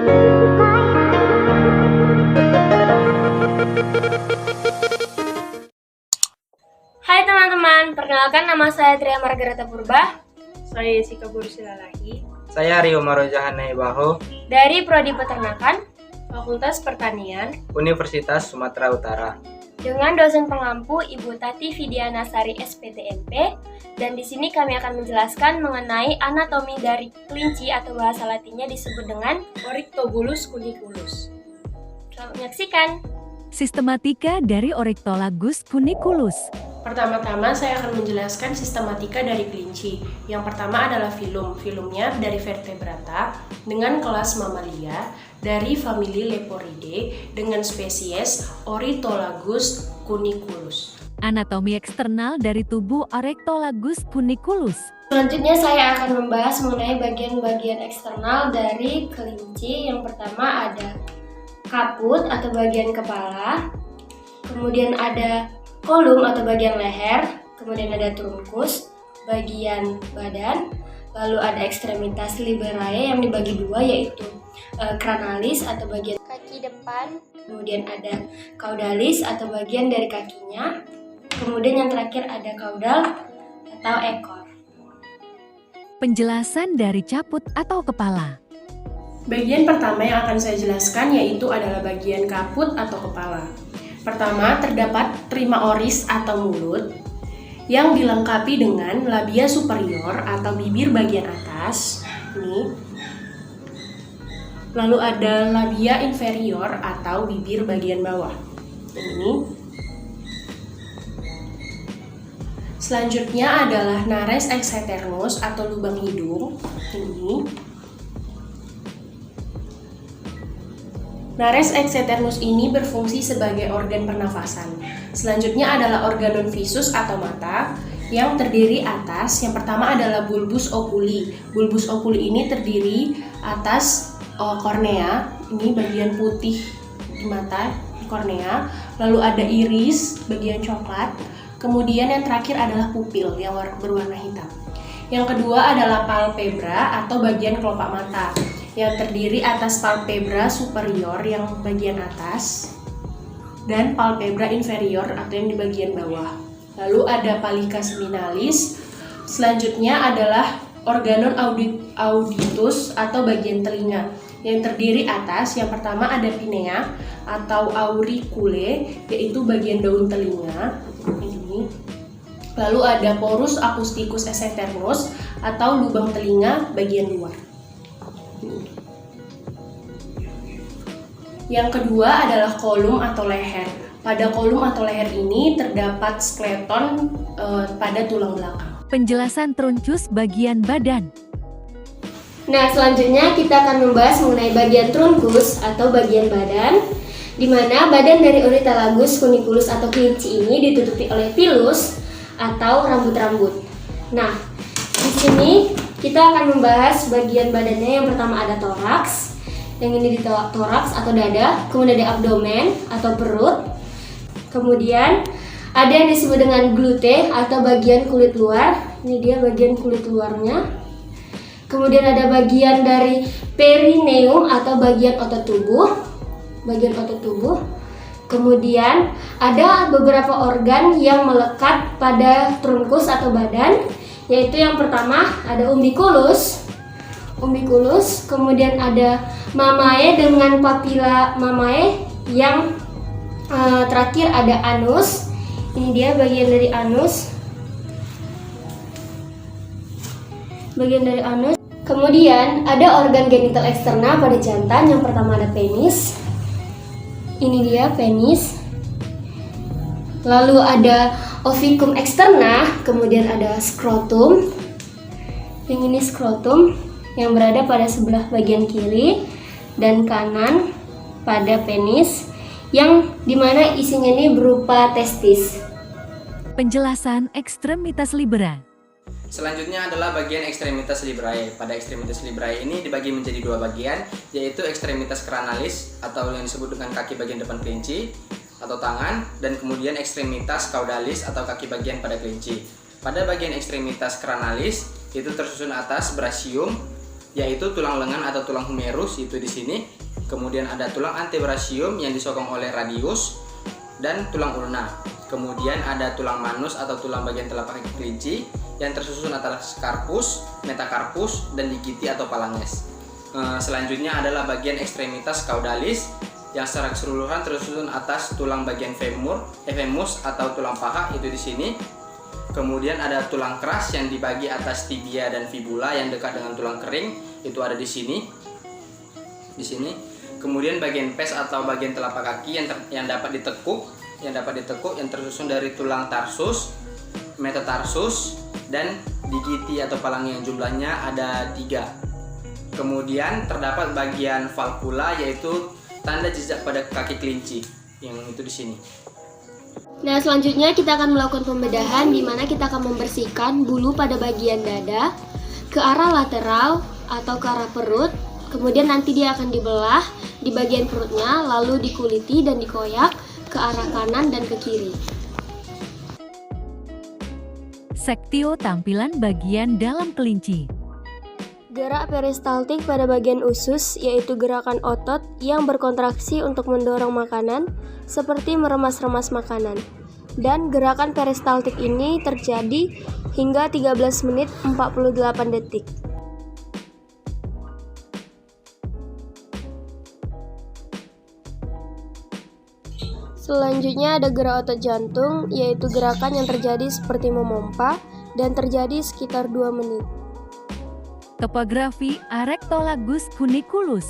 Hai teman-teman, perkenalkan nama saya Tria Margareta Purba. Saya Jessica Bursilalahi. Saya Rio Marojahana Ibaho Dari Prodi Peternakan Fakultas Pertanian. Universitas Sumatera Utara. dengan dosen pengampu Ibu Tati Vidiana Sari SPTMP, dan di sini kami akan menjelaskan mengenai anatomi dari kelinci atau bahasa latinnya disebut dengan Oryctobulus cuniculus. Selamat menyaksikan. Sistematika dari Oryctolagus cuniculus. Pertama-tama saya akan menjelaskan sistematika dari kelinci. Yang pertama adalah filum. Filumnya dari vertebrata dengan kelas Mammalia dari famili Leporidae dengan spesies Oryctolagus cuniculus. Anatomi eksternal dari tubuh Oryctolagus cuniculus. Selanjutnya saya akan membahas mengenai bagian-bagian eksternal dari kelinci. Yang pertama ada kaput atau bagian kepala, kemudian ada kolum atau bagian leher, kemudian ada trunkus, bagian badan, lalu ada ekstremitas liberae yang dibagi dua yaitu cranalis atau bagian kaki depan, kemudian ada caudalis atau bagian dari kakinya, kemudian yang terakhir ada caudal atau ekor. Penjelasan dari caput atau kepala. Bagian pertama yang akan saya jelaskan yaitu adalah bagian kaput atau kepala. Pertama, terdapat trima oris atau mulut yang dilengkapi dengan labia superior atau bibir bagian atas. Ini. Lalu ada labia inferior atau bibir bagian bawah. Ini. Selanjutnya adalah nares externus atau lubang hidung. Ini. Nares externus ini berfungsi sebagai organ pernafasan. Selanjutnya adalah organon visus atau mata yang terdiri atas, yang pertama adalah bulbus oculi. Bulbus oculi ini terdiri atas kornea, ini bagian putih di mata, kornea. Lalu ada iris, bagian coklat. Kemudian yang terakhir adalah pupil yang berwarna hitam. Yang kedua adalah palpebra atau bagian kelopak mata yang terdiri atas palpebra superior yang bagian atas dan palpebra inferior atau yang di bagian bawah. Lalu ada pallica seminalis. Selanjutnya adalah organon auditus atau bagian telinga yang terdiri atas, yang pertama ada pinea atau auricule yaitu bagian daun telinga ini. Lalu ada porus acousticus externus atau lubang telinga bagian luar. Yang kedua adalah kolum atau leher. Pada kolum atau leher ini terdapat skeleton pada tulang belakang. Penjelasan truncus bagian badan. Nah, selanjutnya kita akan membahas mengenai bagian trunkus atau bagian badan, di mana badan dari Oryctolagus cuniculus atau kelinci ini ditutupi oleh pilus atau rambut-rambut. Nah, di sini kita akan membahas bagian badannya. Yang pertama ada toraks, yang ini di toraks atau dada, kemudian ada abdomen atau perut, kemudian ada yang disebut dengan glute atau bagian kulit luar, ini dia bagian kulit luarnya, kemudian ada bagian dari perineum atau bagian otot tubuh, kemudian ada beberapa organ yang melekat pada trunkus atau badan, yaitu yang pertama ada umbiculus, kemudian ada mammae dengan papilla mammae, yang terakhir ada anus. Ini dia bagian dari anus. Kemudian ada organ genital eksternal pada jantan. Yang pertama ada penis. Ini dia penis. Lalu ada ovicum eksterna, kemudian ada skrotum. Yang ini skrotum yang berada pada sebelah bagian kiri dan kanan pada penis, yang dimana isinya ini berupa testis. Penjelasan ekstremitas libera. Selanjutnya adalah bagian ekstremitas librae. Pada ekstremitas librae ini dibagi menjadi dua bagian, yaitu ekstremitas cranalis atau yang disebut dengan kaki bagian depan kelinci atau tangan, dan kemudian ekstremitas caudalis atau kaki bagian pada kelinci. Pada bagian ekstremitas cranalis itu tersusun atas brasium, yaitu tulang lengan atau tulang humerus itu di sini. Kemudian ada tulang antebrachium yang disokong oleh radius dan tulang ulna. Kemudian ada tulang manus atau tulang bagian telapak kaki kelinci yang tersusun atas carpus, metacarpus, dan digiti atau phalanges. Selanjutnya adalah bagian ekstremitas caudalis yang secara keseluruhan tersusun atas tulang bagian femus atau tulang paha itu di sini. Kemudian ada tulang keras yang dibagi atas tibia dan fibula yang dekat dengan tulang kering itu ada di sini. Di sini. Kemudian bagian pes atau bagian telapak kaki yang dapat ditekuk yang tersusun dari tulang tarsus, metatarsus, dan digiti atau phalange yang jumlahnya ada 3. Kemudian terdapat bagian valvula yaitu tanda jejak pada kaki kelinci yang itu di sini. Nah, selanjutnya kita akan melakukan pembedahan di mana kita akan membersihkan bulu pada bagian dada ke arah lateral atau ke arah perut. Kemudian nanti dia akan dibelah di bagian perutnya, lalu dikuliti dan dikoyak ke arah kanan dan ke kiri. Sektio tampilan bagian dalam kelinci. Gerak peristaltik pada bagian usus yaitu gerakan otot yang berkontraksi untuk mendorong makanan seperti meremas-remas makanan. Dan gerakan peristaltik ini terjadi hingga 13 menit 48 detik. Selanjutnya ada gerak otot jantung yaitu gerakan yang terjadi seperti memompa dan terjadi sekitar 2 menit. Topografi Arectolagus cuniculus.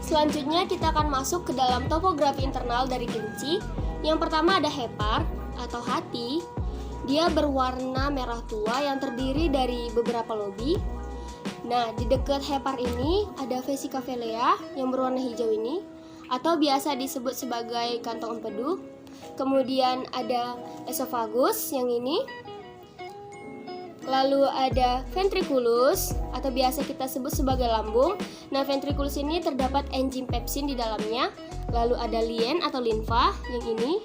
Selanjutnya kita akan masuk ke dalam topografi internal dari kelinci. Yang pertama ada hepar atau hati. Dia berwarna merah tua yang terdiri dari beberapa lobi. Nah, di dekat hepar ini ada vesica velea yang berwarna hijau ini atau biasa disebut sebagai kantong empedu. Kemudian ada esofagus yang ini. Lalu ada ventriculus atau biasa kita sebut sebagai lambung. Nah, ventriculus ini terdapat enzim pepsin di dalamnya. Lalu ada lien atau limfa yang ini.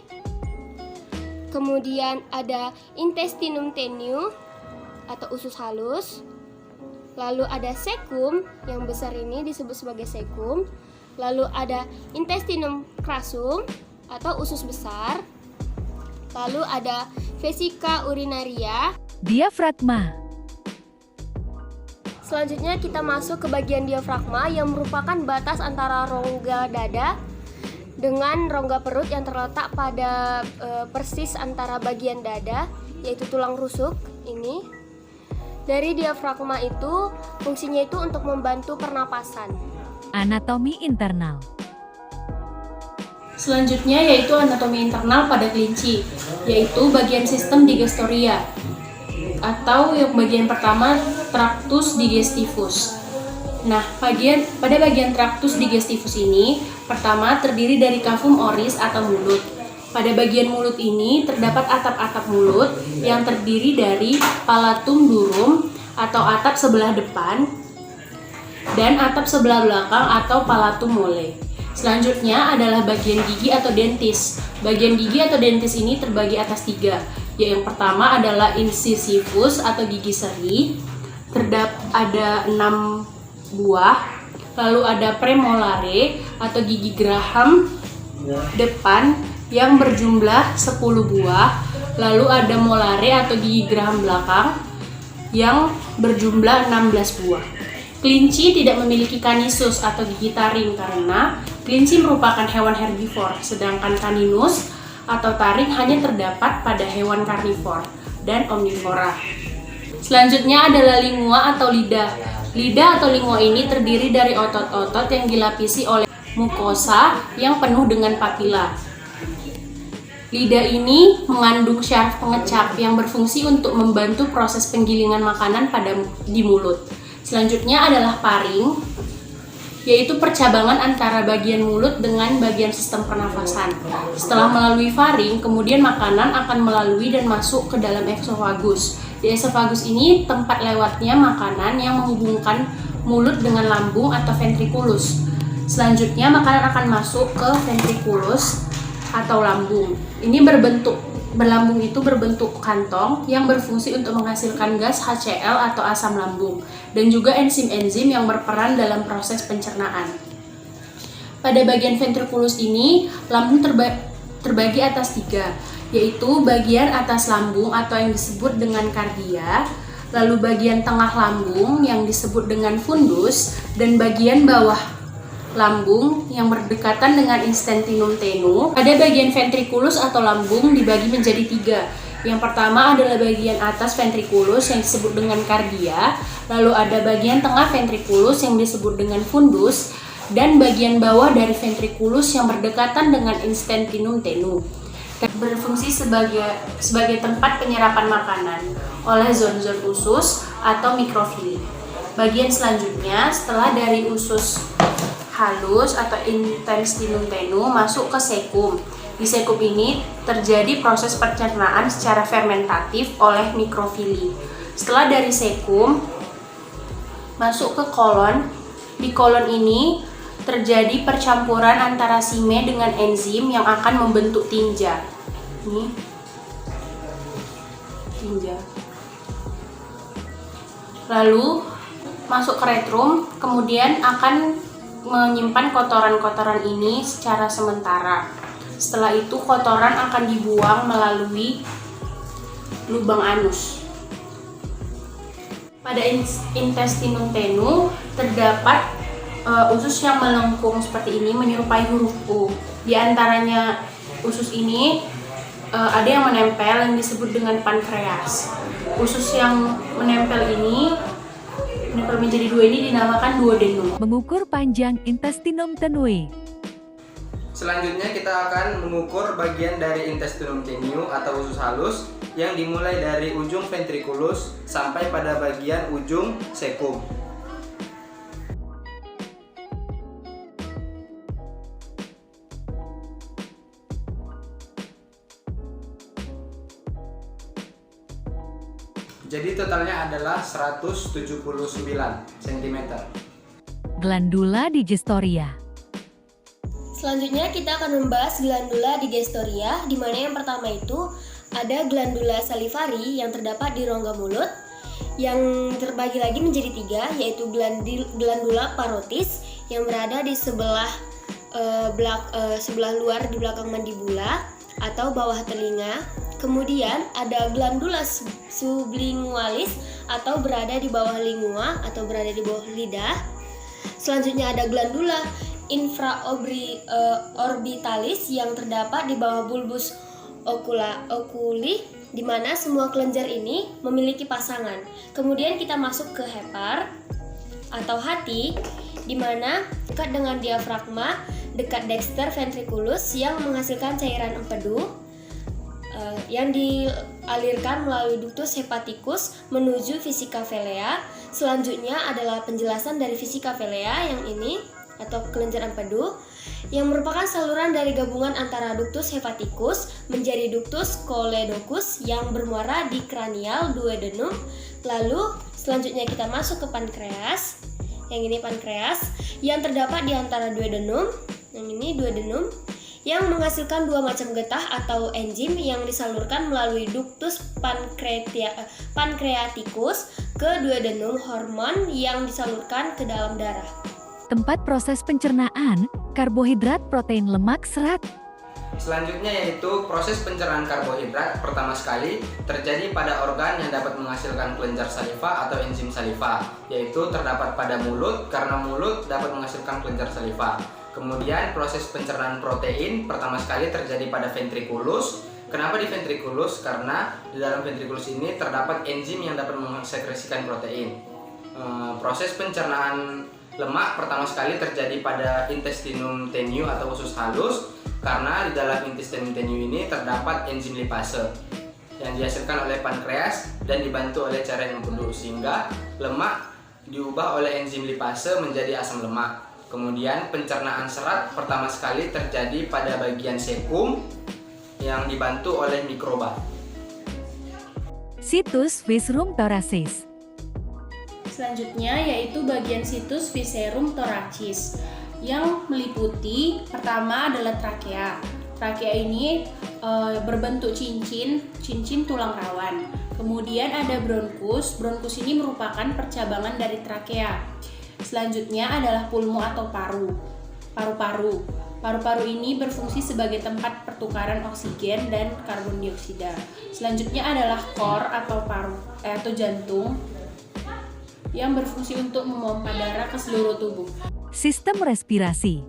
Kemudian ada intestinum tenue atau usus halus. Lalu ada cecum yang besar ini disebut sebagai cecum. Lalu ada intestinum crassum atau usus besar. Lalu ada vesica urinaria. Diafragma. Selanjutnya kita masuk ke bagian diafragma yang merupakan batas antara rongga dada dengan rongga perut yang terletak pada persis antara bagian dada yaitu tulang rusuk ini. Dari diafragma itu fungsinya itu untuk membantu pernapasan. Anatomi internal. Selanjutnya yaitu anatomi internal pada kelinci, yaitu bagian sistem digestoria atau yang bagian pertama tractus digestivus. Nah, pada bagian tractus digestivus ini pertama terdiri dari cavum oris atau mulut. Pada bagian mulut ini terdapat atap-atap mulut yang terdiri dari palatum durum atau atap sebelah depan dan atap sebelah belakang atau palatum mole. Selanjutnya adalah bagian gigi atau dentis. Bagian gigi atau dentis ini terbagi atas 3. Yang pertama adalah incisivus atau gigi seri. Ada 6 buah. Lalu ada premolare atau gigi geraham depan yang berjumlah 10 buah. Lalu ada molare atau gigi geraham belakang yang berjumlah 16 buah. Kelinci tidak memiliki kanisus atau gigi taring karena kelinci merupakan hewan herbivor, sedangkan kaninus atau taring hanya terdapat pada hewan karnivor dan omnivora. Selanjutnya adalah lingua atau lidah. Lidah atau lingua ini terdiri dari otot-otot yang dilapisi oleh mukosa yang penuh dengan papila. Lidah ini mengandung syaraf pengecap yang berfungsi untuk membantu proses penggilingan makanan di mulut. Selanjutnya adalah paring, yaitu percabangan antara bagian mulut dengan bagian sistem pernafasan. Setelah melalui faring, kemudian makanan akan melalui dan masuk ke dalam esofagus. Di esofagus ini tempat lewatnya makanan yang menghubungkan mulut dengan lambung atau ventriculus. Selanjutnya makanan akan masuk ke ventriculus atau lambung. Ini berbentuk berlambung itu berbentuk kantong yang berfungsi untuk menghasilkan gas HCl atau asam lambung, dan juga enzim-enzim yang berperan dalam proses pencernaan. Pada bagian ventrikulus ini, lambung terbagi atas 3, yaitu bagian atas lambung atau yang disebut dengan kardia, lalu bagian tengah lambung yang disebut dengan fundus, dan bagian bawah lambung yang berdekatan dengan intestinum tenue. Pada bagian ventrikulus atau lambung dibagi menjadi 3. Yang pertama adalah bagian atas ventrikulus yang disebut dengan kardia, lalu ada bagian tengah ventrikulus yang disebut dengan fundus, dan bagian bawah dari ventrikulus yang berdekatan dengan intestinum tenue. Berfungsi sebagai tempat penyerapan makanan oleh zon-zon usus atau mikrofili. Bagian selanjutnya, setelah dari usus halus atau intestinum tenue masuk ke sekum. Di sekum ini terjadi proses pencernaan secara fermentatif oleh mikrofili. Setelah dari sekum masuk ke kolon. Di kolon ini terjadi percampuran antara sime dengan enzim yang akan membentuk tinja. Ini tinja. Lalu masuk ke retrum, kemudian akan menyimpan kotoran-kotoran ini secara sementara. Setelah itu kotoran akan dibuang melalui lubang anus. Pada intestinum tenue terdapat usus yang melengkung seperti ini menyerupai huruf U. Di antaranya usus ini ada yang menempel yang disebut dengan pankreas. Usus yang menempel menjadi 2 ini dinamakan duodenum. Mengukur panjang intestinum tenue. Selanjutnya kita akan mengukur bagian dari intestinum tenue atau usus halus yang dimulai dari ujung ventrikulus sampai pada bagian ujung sekum. Jadi totalnya adalah 179 cm. Glandula digestoria. Selanjutnya kita akan membahas glandula digestoria, di mana yang pertama itu ada glandula salivari yang terdapat di rongga mulut, yang terbagi lagi menjadi 3, yaitu glandula parotis yang berada di sebelah luar di belakang mandibula atau bawah telinga. Kemudian ada glandula sublingualis atau berada di bawah lingua atau berada di bawah lidah. Selanjutnya ada glandula infraorbitalis yang terdapat di bawah bulbus oculi, di mana semua kelenjar ini memiliki pasangan. Kemudian kita masuk ke hepar atau hati, di mana dekat dengan diafragma, dekat dexter ventriculus yang menghasilkan cairan empedu yang dialirkan melalui ductus hepaticus menuju vesica velea. Selanjutnya adalah penjelasan dari vesica velea yang ini atau kelenjar empedu yang merupakan saluran dari gabungan antara ductus hepaticus menjadi ductus choledocus yang bermuara di cranial duodenum. Lalu selanjutnya kita masuk ke pankreas. Yang ini pankreas yang terdapat di antara duodenum, yang ini duodenum, yang menghasilkan 2 macam getah atau enzim yang disalurkan melalui ductus pancreaticus ke duodenum, hormon yang disalurkan ke dalam darah. Tempat proses pencernaan, karbohidrat, protein, lemak, serat. Selanjutnya yaitu proses pencernaan karbohidrat pertama sekali terjadi pada organ yang dapat menghasilkan kelenjar saliva atau enzim saliva, yaitu terdapat pada mulut karena mulut dapat menghasilkan kelenjar saliva. Kemudian proses pencernaan protein pertama sekali terjadi pada ventrikulus. Kenapa di ventrikulus? Karena di dalam ventrikulus ini terdapat enzim yang dapat mensekresikan protein. Proses pencernaan lemak pertama sekali terjadi pada intestinum tenue atau usus halus, karena di dalam intestinum tenue ini terdapat enzim lipase yang dihasilkan oleh pankreas dan dibantu oleh cairan empedu, sehingga lemak diubah oleh enzim lipase menjadi asam lemak. Kemudian pencernaan serat pertama sekali terjadi pada bagian sekum yang dibantu oleh mikroba. Situs viscerum thoracis. Selanjutnya yaitu bagian situs viscerum thoracis yang meliputi pertama adalah trakea. Trakea ini berbentuk cincin tulang rawan. Kemudian ada bronkus. Bronkus ini merupakan percabangan dari trakea. Selanjutnya adalah pulmo atau paru-paru. Paru-paru ini berfungsi sebagai tempat pertukaran oksigen dan karbon dioksida. Selanjutnya adalah core atau jantung yang berfungsi untuk memompa darah ke seluruh tubuh. Sistem respirasi.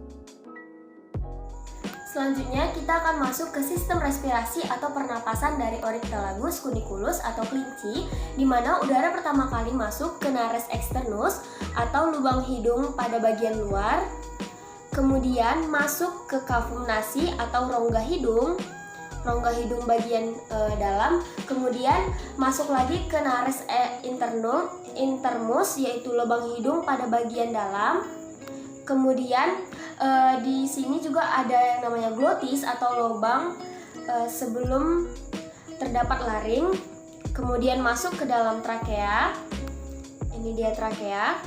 Selanjutnya kita akan masuk ke sistem respirasi atau pernapasan dari Ornithalagus cuniculus atau kelinci, di mana udara pertama kali masuk ke nares externus atau lubang hidung pada bagian luar, kemudian masuk ke cavum nasi atau rongga hidung bagian dalam, kemudian masuk lagi ke nares intermus yaitu lubang hidung pada bagian dalam. Kemudian di sini juga ada yang namanya glotis atau lubang sebelum terdapat laring, kemudian masuk ke dalam trakea. Ini dia trakea.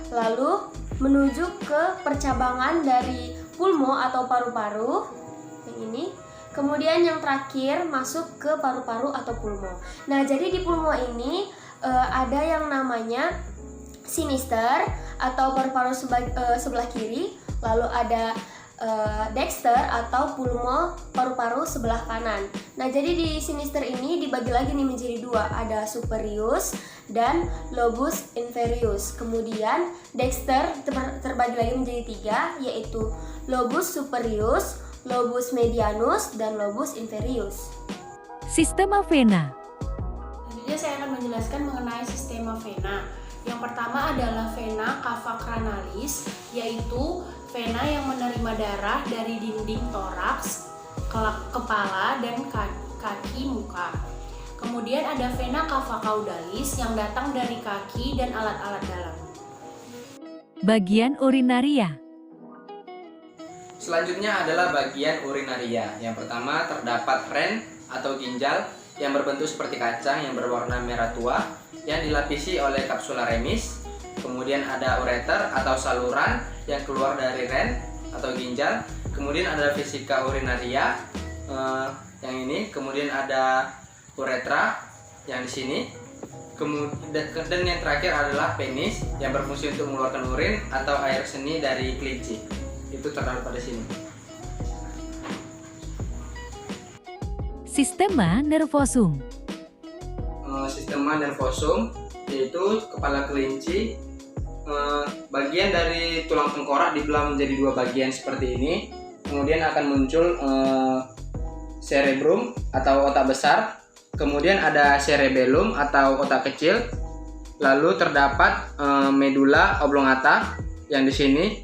Lalu menuju ke percabangan dari pulmo atau paru-paru yang ini. Kemudian yang terakhir masuk ke paru-paru atau pulmo. Nah, jadi di pulmo ini ada yang namanya sinister atau paru-paru sebelah kiri, lalu ada dexter atau pulmo paru-paru sebelah kanan. Nah, jadi di sinister ini dibagi lagi nih menjadi dua, ada superius dan lobus inferius. Kemudian dexter terbagi lagi menjadi tiga, yaitu lobus superius, lobus medianus, dan lobus inferius. Sistema vena. Selanjutnya saya akan menjelaskan mengenai sistema vena. Yang pertama adalah vena cava cranalis, yaitu vena yang menerima darah dari dinding toraks, kepala, dan kaki muka. Kemudian ada vena cava caudalis yang datang dari kaki dan alat-alat dalam. Bagian urinaria. Selanjutnya adalah bagian urinaria. Yang pertama terdapat ren atau ginjal yang berbentuk seperti kacang yang berwarna merah tua yang dilapisi oleh kapsula remis. Kemudian ada ureter atau saluran yang keluar dari ren atau ginjal. Kemudian ada vesika urinaria yang ini. Kemudian ada uretra yang di sini. Dan yang terakhir adalah penis yang berfungsi untuk mengeluarkan urin atau air seni dari kelinci. Itu terdapat pada sini. Sistema nervosum. Sistema nervosum yaitu kepala kelinci, bagian dari tulang tengkorak dibelah menjadi dua bagian seperti ini. Kemudian akan muncul cerebrum atau otak besar, kemudian ada cerebellum atau otak kecil, lalu terdapat medulla oblongata yang di sini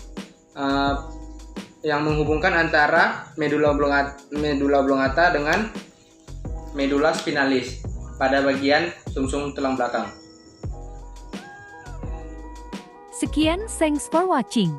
yang menghubungkan antara medulla oblongata dengan medulla spinalis pada bagian sumsum tulang belakang. Sekian, thanks for watching.